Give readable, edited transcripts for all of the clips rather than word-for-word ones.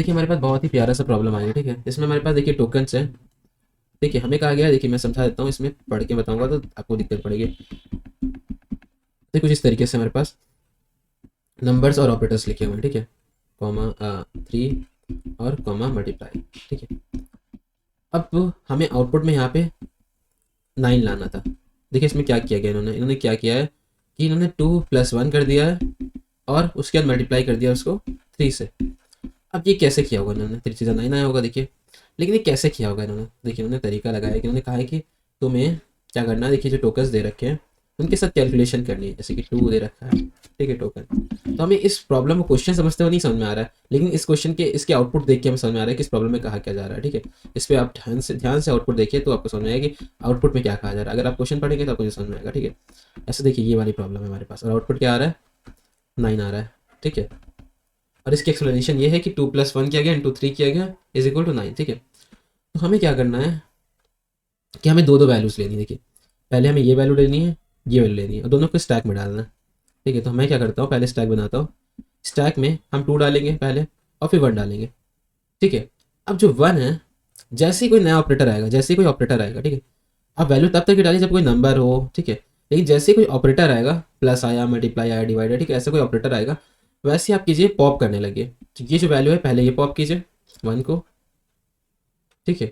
देखिए हमारे पास बहुत ही प्यारा सा प्रॉब्लम आया है, ठीक है। इसमें हमारे पास देखिए टोकन्स है। देखिए हमें कहा गया है, देखिए मैं समझा देता हूँ, इसमें पढ़ के बताऊंगा तो आपको दिक्कत पड़ेगी। देखिए कुछ इस तरीके से हमारे पास नंबर्स और ऑपरेटर्स लिखे हुए हैं, ठीक है। कॉमा 3 और कॉमा मल्टीप्लाई, ठीक है। अब हमें आउटपुट में यहाँ पे 9 लाना था। देखिए इसमें क्या किया गया, इन्होंने इन्होंने क्या किया है कि इन्होंने 2+1 कर दिया है और उसके बाद मल्टीप्लाई कर दिया उसको 3 से। अब ये कैसे किया होगा इन्होंने, 3 चीज़ें 9 आया होगा देखिए। लेकिन ये कैसे किया होगा इन्होंने, देखिए इन्होंने तरीका लगाया कि इन्होंने कहा है कि तुम्हें क्या करना है, देखिए जो टोकन्स दे रखे हैं उनके साथ कैलकुलेशन करनी है, जैसे कि 2 दे रखा है, ठीक है, टोकन। तो हमें इस प्रॉब्लम को क्वेश्चन समझते हुए नहीं समझ में आ रहा है, लेकिन इस क्वेश्चन के इसके आउटपुट देख के हमें समझ में आ रहा है कि इस प्रॉब्लम में कहा क्या जा रहा है, ठीक है। इस पर आप ध्यान से आउटपुट देखिए तो आपको समझ में आएगा कि आउटपुट में क्या कहा जा रहा है। अगर आप क्वेश्चन पढ़ेंगे तो आपको ये समझ में आएगा, ठीक है। ऐसे देखिए ये वाली प्रॉब्लम है हमारे पास और आउटपुट क्या आ रहा है, 9 आ रहा है, ठीक है। और इसकी एक्सप्लेनेशन ये है कि 2+1 किया गया इंटू 3 किया गया इज इक्वल टू 9, ठीक है। तो हमें क्या करना है कि हमें दो दो वैल्यूज लेनी है। देखिए पहले हमें ये वैल्यू लेनी है, ये वैल्यू लेनी है और दोनों को स्टैक में डालना है, ठीक है। तो मैं क्या करता हूँ, पहले स्टैक बनाता हूँ। स्टैक में हम 2 डालेंगे पहले और फिर 1 डालेंगे, ठीक है। अब जो 1 है, जैसे ही कोई नया ऑपरेटर आएगा, जैसे ही कोई ऑपरेटर आएगा, ठीक है, आप वैल्यू तब तक ही डालिए जब कोई नंबर हो, ठीक है। लेकिन जैसे ही कोई ऑपरेटर आएगा, प्लस आया, मल्टीप्लाई आया, डिवाइड आया, ठीक है, ऐसा कोई ऑपरेटर आएगा, वैसे ही आप कीजिए पॉप करने लगे। तो ये जो वैल्यू है पहले ये पॉप कीजिए 1 को, ठीक है।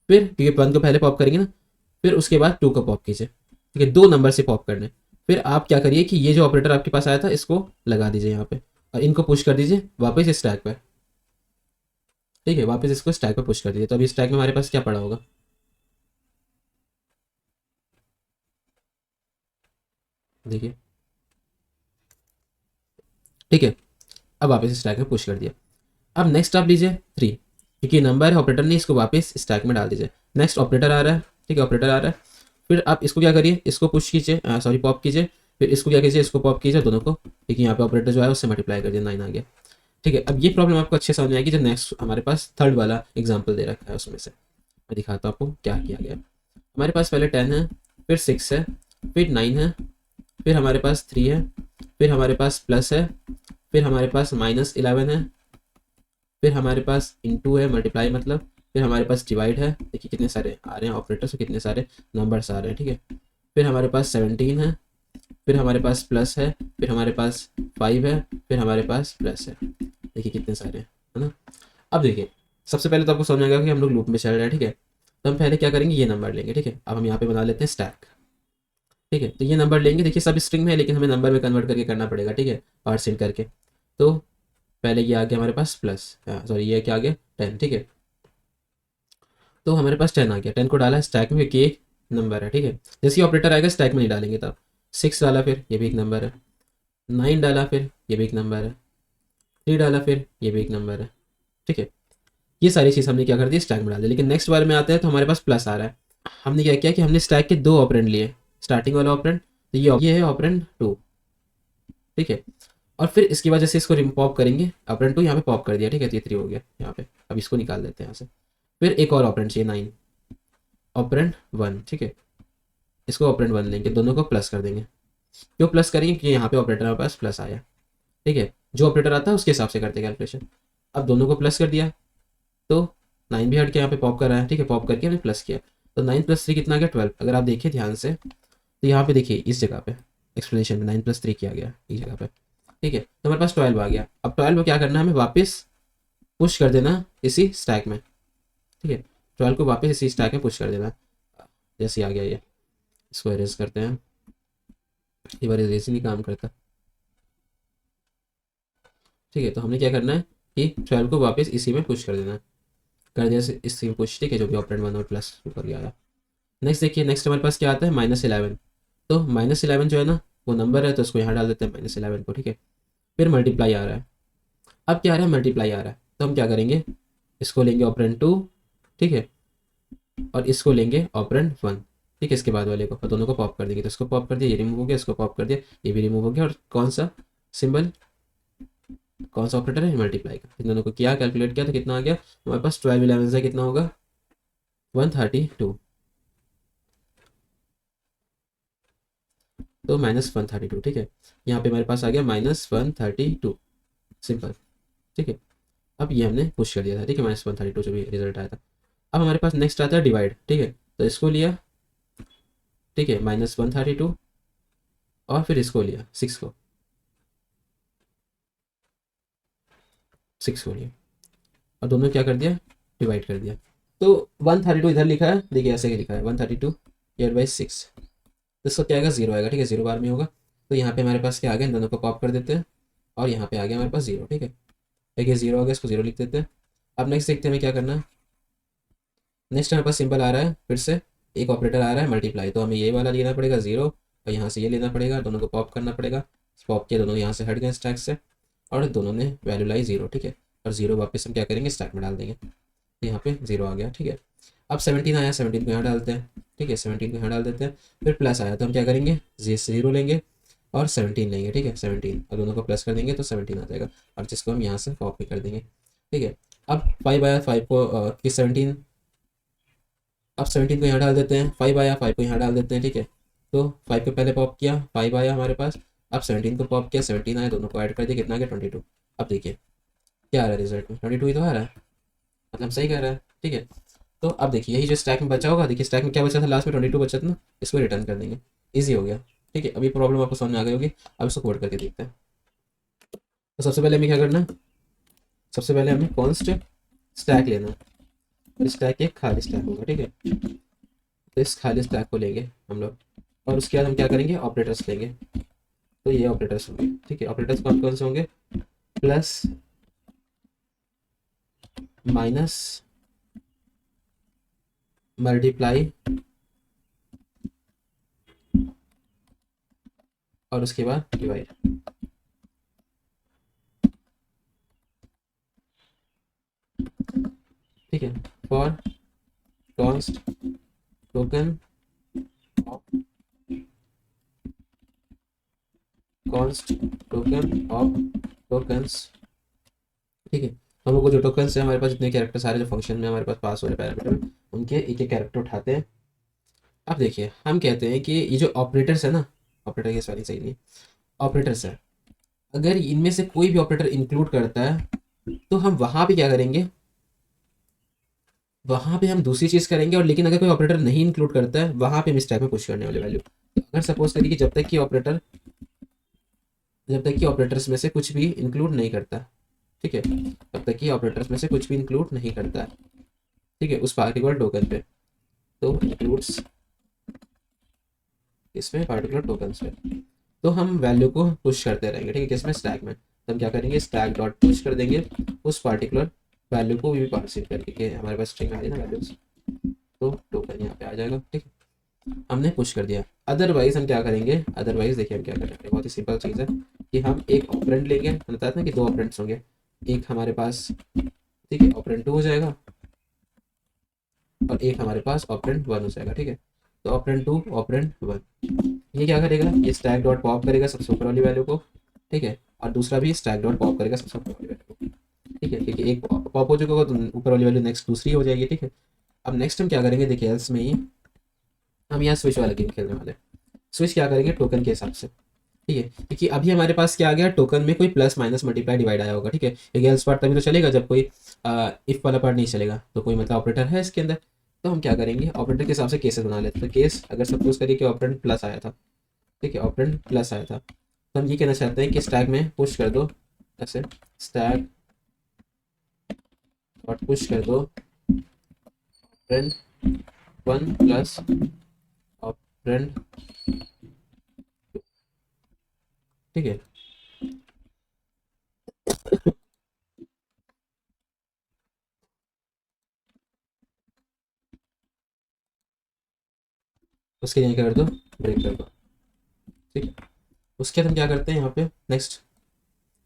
फिर क्योंकि 1 को पहले पॉप करेंगे ना, फिर उसके बाद 2 को पॉप कीजिए, ठीक है। दो नंबर से पॉप करने। फिर आप क्या करिए कि ये जो ऑपरेटर आपके पास आया था इसको लगा दीजिए यहाँ पे और इनको पुश कर दीजिए वापस स्टैक पे, ठीक है। वापस इसको स्टैक पे पुश कर दीजिए। तो अभी स्टैक में हमारे पास क्या पड़ा होगा, देखिए, ठीक है। अब वापस स्टैक में पुश कर दिया। अब नेक्स्ट आप लीजिए 3, क्योंकि नंबर है ऑपरेटर ने इसको वापस स्टैक में डाल दीजिए। नेक्स्ट ऑपरेटर आ रहा है, ठीक है, ऑपरेटर आ रहा है। फिर आप इसको क्या करिए, इसको पुश कीजिए, सॉरी पॉप कीजिए। फिर इसको क्या कीजिए, इसको पॉप कीजिए दोनों को, ठीक है। यहाँ पे ऑपरेटर जो है उससे मल्टीप्लाई कर दिया, 9 आ गया, ठीक है। अब ये प्रॉब्लम आपको अच्छे समझ में आएगी जो नेक्स्ट हमारे पास थर्ड वाला एग्जाम्पल दे रखा है उसमें से। मैं दिखाता हूँ आपको क्या किया गया। हमारे पास पहले 10 है, फिर 6 है, फिर 9 है, फिर हमारे पास 3 है, फिर हमारे पास प्लस है, फिर हमारे पास -11 है, फिर हमारे पास इंटू है, मल्टीप्लाई मतलब, फिर हमारे पास डिवाइड है। देखिए कितने सारे आ रहे हैं ऑपरेटर्स और कितने सारे नंबर्स आ रहे हैं, ठीक है। फिर हमारे पास 17 है, फिर हमारे पास प्लस है, फिर हमारे पास 5 है, फिर हमारे पास प्लस है। देखिए कितने सारे हैं, है ना। अब देखिए सबसे पहले तो आपको समझ आएगा कि हम लोग लूप में चल रहे हैं, ठीक है। तो हम पहले क्या करेंगे, ये नंबर लेंगे, ठीक है। अब हम यहाँ पे बना लेते हैं स्टैक, ठीक है। तो ये नंबर लेंगे, देखिए सब स्ट्रिंग में है लेकिन हमें नंबर में कन्वर्ट करके करना पड़ेगा, ठीक है, पार्सेंट करके। तो पहले ये आ गया हमारे पास प्लस, सॉरी ये क्या आ गया 10, ठीक है। तो हमारे पास 10 आ गया, 10 को डाला स्टैक में क्योंकि एक नंबर है, ठीक है। जैसे ही ऑपरेटर आएगा स्टैक में नहीं डालेंगे तब। 6 डाला फिर ये भी एक नंबर है, 9 डाला फिर ये भी एक नंबर है, 3 डाला फिर ये भी एक नंबर है, ठीक है। ये सारी चीज़ हमने क्या कर दी, स्टैक में डाल दी। लेकिन नेक्स्ट बार में आते हैं तो हमारे पास प्लस आ रहा है। हमने क्या किया कि हमने स्टैक के दो ऑपरेंड लिए, स्टार्टिंग वाला ऑपरेंड, तो ये है ऑपरेंड 2, ठीक है। और फिर इसकी वजह से इसको पॉप करेंगे, ऑपरेंड 2 यहाँ पे पॉप कर दिया, ठीक है। तो ये 3 हो गया यहाँ पे। अब इसको निकाल देते हैं यहाँ से। फिर एक और ऑपरेंड चाहिए 9, ऑपरेंड 1, ठीक है। इसको ऑपरेंड 1 लेंगे, दोनों को प्लस कर देंगे। क्यों प्लस करेंगे, क्योंकि यहाँ पे ऑपरेटर हमारे पास प्लस आया, ठीक है। जो ऑपरेटर आता है उसके हिसाब से करते हैं कैलकुलेशन। अब दोनों को प्लस कर दिया तो 9 भी हट के यहाँ पे पॉप कर रहा है, ठीक है। पॉप करके हमने प्लस किया तो 9 + 3 कितना आ गया, 12। अगर आप देखिए ध्यान से तो यहाँ पे देखिए इस जगह पे एक्सप्लेनेशन में 9 + 3 किया गया इस जगह पे, ठीक है। तो हमारे पास 12 आ गया। अब 12 को क्या करना है, हमें वापस पुश कर देना इसी स्टैक में, ठीक है। 12 को वापस इसी स्टैक में पुश कर देना। जैसे आ गया ये, इसको इरेज करते हैं, ये बार इरेज नहीं काम करता, ठीक है। तो हमने क्या करना है कि 12 को वापस इसी में पुश कर देना है। कर दिया इसी में पुश, ठीक है, जो भी ऑपरेंड 1 और प्लस ऊपर गया। नेक्स्ट देखिए, नेक्स्ट हमारे पास क्या आता है, -11। तो -11 जो है ना वो नंबर है, तो उसको यहाँ डाल देते हैं -11 को, ठीक है। फिर मल्टीप्लाई आ रहा है। अब क्या आ रहा है, मल्टीप्लाई आ रहा है, तो हम क्या करेंगे, इसको लेंगे ऑपरेंड 2, ठीक है, और इसको लेंगे ऑपरेंड 1, ठीक है। इसके बाद वाले को और दोनों को पॉप कर देंगे। तो इसको पॉप कर दिया, ये रिमूव हो गया, इसको पॉप कर दिया, ये भी रिमूव हो गया। और कौन सा सिंबल, कौन सा ऑपरेटर है, मल्टीप्लाई का। इन दोनों को किया, कैलकुलेट किया तो कितना आ गया हमारे पास, 12 11 से कितना होगा, 132। तो -132, ठीक है। यहाँ पे हमारे पास आ गया -132, सिंपल, ठीक है। अब ये हमने पुश कर दिया था, ठीक है, -132 जो भी रिजल्ट आया था। अब हमारे पास नेक्स्ट आता है डिवाइड, ठीक है, तो इसको लिया, ठीक है, -132, और फिर इसको लिया 6 को लिया, और दोनों क्या कर दिया, डिवाइड कर दिया। तो 132 इधर लिखा है, देखिए ऐसे ही लिखा है 132/6, तो इसका क्या आएगा, 0 आएगा, ठीक है, 0 बार में होगा। तो यहाँ पे हमारे पास क्या आ गया, इन दोनों को पॉप कर देते हैं, और यहाँ पे आ गया हमारे पास 0, ठीक है, देखिए 0 आ गया, इसको 0 लिख देते हैं। अब नेक्स्ट देखते हैं हमें क्या करना है। नेक्स्ट हमारे पास सिंबल आ रहा है, फिर से एक ऑपरेटर आ रहा है मल्टीप्लाई, तो हमें ये वाला लेना पड़ेगा 0, और यहाँ से ये लेना पड़ेगा, दोनों को पॉप करना पड़ेगा। पॉप किया, दोनों यहाँ से हट गए स्टैक से, और दोनों ने वैल्यू लाई 0, ठीक है, और 0 वापस हम क्या करेंगे, स्टैक में डाल देंगे, तो यहाँ पे 0 आ गया, ठीक है। अब 17 आया, 17 को यहाँ डालते हैं, ठीक है, 17 को यहाँ डाल देते हैं। फिर प्लस आया, तो हम क्या करेंगे, 0 लेंगे और 17 लेंगे, ठीक है, 17, और दोनों को प्लस कर देंगे तो 17 आ जाएगा, और जिसको हम यहाँ से कॉपी कर देंगे, ठीक है। अब 5 आया, 5 को कि 17, अब 17 को यहाँ डाल देते हैं, 5 आया, 5 को यहाँ डाल देते हैं, ठीक है। तो 5 को पहले पॉप किया, 5 आया हमारे पास, अब 17 को पॉप किया, 17 आया, दोनों को ऐड कर दिया, कितना आ गया, 22। अब देखिए क्या आ रहा है रिजल्ट में, 22 ही तो आ रहा है, मतलब सही कह रहा है, ठीक है। तो अब देखिए यही जो स्टैक में बचा होगा, देखिए स्टैक में क्या बचा था, लास्ट में 22 बचा था ना, इसको रिटर्न कर देंगे, ईजी हो गया, ठीक है। अभी प्रॉब्लम आपको समझ में आ गई होगी, अब इसको कोड करके देखते हैं। तो सबसे पहले हमें क्या करना है, सबसे पहले हमें कॉन्स्ट स्टैक लेना है, स्टैक एक खाली स्टैक होगा, ठीक है, तो इस खाली स्टैक को लेंगे हम लोग, और उसके बाद हम क्या करेंगे, ऑपरेटर्स लेंगे, तो ये ऑपरेटर्स होंगे, ठीक है। ऑपरेटर्स कौन कौन से होंगे, प्लस, माइनस, मल्टीप्लाई, और उसके बाद डिवाइड, ठीक है। For const token const token of tokens, ठीक है। हम लोग को जो टोकन्स है हमारे पास, जितने कैरेक्टर सारे जो फंक्शन में हमारे पास पास हो रहे पैरामीटर में, उनके एक एक कैरेक्टर उठाते हैं। अब देखिए हम कहते हैं कि ये जो ऑपरेटर्स है ना, ऑपरेटर की स्पेलिंग सही नहीं, ऑपरेटर्स है, अगर इनमें से कोई भी ऑपरेटर इंक्लूड करता है तो हम वहां पे क्या करेंगे, वहां पे हम दूसरी चीज करेंगे, और लेकिन अगर कोई ऑपरेटर नहीं इंक्लूड करता है वहां पे हम इस टाइप में पुश करने वाले वैल्यू। अगर सपोज करिए कि जब तक कि ऑपरेटर्स में से कुछ भी इंक्लूड नहीं करता, ठीक है, तब तक कि ऑपरेटर्स में से कुछ भी इंक्लूड नहीं करता है, ठीक है, उस पार्टिकुलर टोकन पे, तो इंक्लूड्स इसमें पार्टिकुलर टोकन्स पे, तो हम वैल्यू को पुश करते रहेंगे, ठीक है, किसमें, स्टैक में। तो हम क्या करेंगे, स्टैक डॉट पुश कर देंगे उस पार्टिकुलर वैल्यू को भी पास करके, कि हमारे पास स्ट्रिंग आ रही है ना वैल्यूज, तो टोकन यहाँ पे आ जाएगा, ठीक है, हमने पुश कर दिया। अदरवाइज हम क्या करेंगे, अदरवाइज देखिए हम क्या करेंगे, बहुत ही सिंपल चीज़ है कि हम एक ऑपरेंड लेंगे, हम बताते हैं कि दो ऑपरेंड्स होंगे, एक हमारे पास, ठीक है, ऑपरेंड 2 हो जाएगा, और एक हमारे पास ऑपरेंड 1 हो जाएगा, ठीक है। तो ऑपरेंड 2 ऑपरेंड 1, ये क्या करेगा, ये स्टैक डॉट पॉप करेगा सबसे ऊपर वाली वैल्यू को, ठीक है, और दूसरा भी स्टैक डॉट पॉप करेगा सबसे ऊपर वाली वैल्यू को, ठीक है, क्योंकि एक पॉप हो चुका होगा तो ऊपर वाली वैल्यू नेक्स्ट दूसरी हो जाएगी, ठीक है। अब नेक्स्ट हम क्या करेंगे, देखिए एल्स में ही हम यहाँ स्विच वाला गेम खेलने वाले हैं। स्विच क्या करेंगे, टोकन के हिसाब से, ठीक है, क्योंकि अभी हमारे पास क्या आ गया, टोकन में कोई प्लस माइनस मल्टीप्लाई डिवाइड आया होगा, ठीक है, एक एल्स पार्ट तभी तो चलेगा जब कोई इफ वाला पार्ट नहीं चलेगा, तो कोई मतलब ऑपरेटर है इसके अंदर। तो हम क्या करेंगे, ऑपरेटर के हिसाब से केसेस बना लेते हैं। तो केस अगर सपोज करिए कि ऑपरेंड प्लस आया था, ठीक है, ऑपरेंड प्लस आया था, तो हम ये कहना चाहते हैं कि स्टैक में पुश कर दो, ऐसे स्टैक और पुश कर दो ऑपरेंड 1 प्लस ऑपरेंड, ठीक है। उसके लिए क्या कर दो, ब्रेक कर दो, ठीक है। उसके बाद हम क्या करते हैं, यहाँ पे नेक्स्ट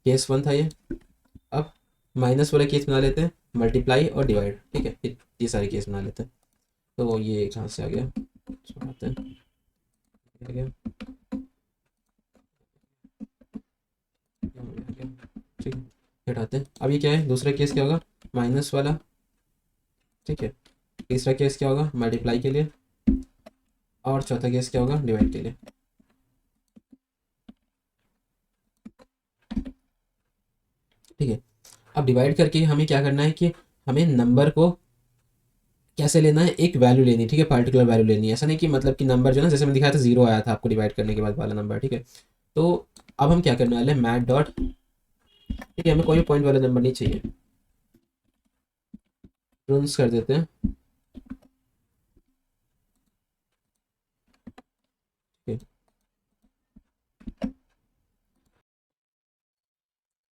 केस 1 था ये, अब माइनस वाला केस बना लेते हैं, मल्टीप्लाई और डिवाइड, ठीक है, ये सारे केस बना लेते हैं। तो ये कहाँ से आ गया, सुनाते हैं, आ गया, ठीक है, हटाते हैं। अब ये क्या है, दूसरा केस क्या होगा, माइनस वाला, ठीक है, तीसरा केस क्या होगा, मल्टीप्लाई के लिए, और चौथा केस क्या होगा, डिवाइड के लिए, ठीक है। अब डिवाइड करके हमें क्या करना है कि हमें नंबर को कैसे लेना है, एक वैल्यू लेनी है, ठीक है, पर्टिकुलर वैल्यू लेनी है। ऐसा नहीं कि मतलब कि नंबर जो है ना, जैसे मैंने दिखाया था 0 आया था आपको डिवाइड करने के बाद वाला नंबर, ठीक है। तो अब हम क्या करने वाले हैं, मैथ डॉट, ठीक है, हमें कोई पॉइंट वाला नंबर नहीं चाहिए, प्रिंस कर देते हैं, ठीक है।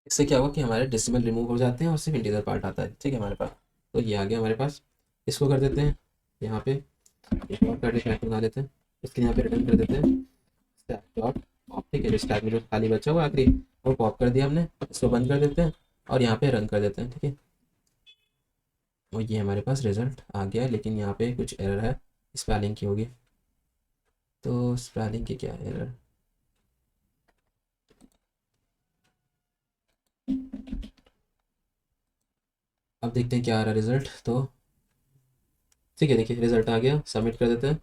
इससे क्या होगा कि हमारे डेसिमल रिमूव हो जाते हैं और सिर्फ इंटीजर पार्ट आता है, ठीक है हमारे पास। तो ये आ गया हमारे पास। इसको कर देते हैं यहाँ पे, एक और कर देते बना देते हैं, इसके यहाँ पे रिटर्न कर देते हैं स्टैक डॉट पॉप, ठीक है। जो स्टैक में जो खाली बचा हुआ आखिरी, वो पॉप कर दिया हमने। इसको बंद कर देते हैं और यहाँ पे रन कर देते हैं, ठीक है। और ये हमारे पास रिजल्ट आ गया है, लेकिन यहाँ पे कुछ एरर है, स्पेलिंग की होगी। तो स्पेलिंग की क्या एरर, अब देखते हैं क्या आ रहा है रिजल्ट। तो ठीक है, देखिए रिजल्ट आ गया, सबमिट कर देते हैं।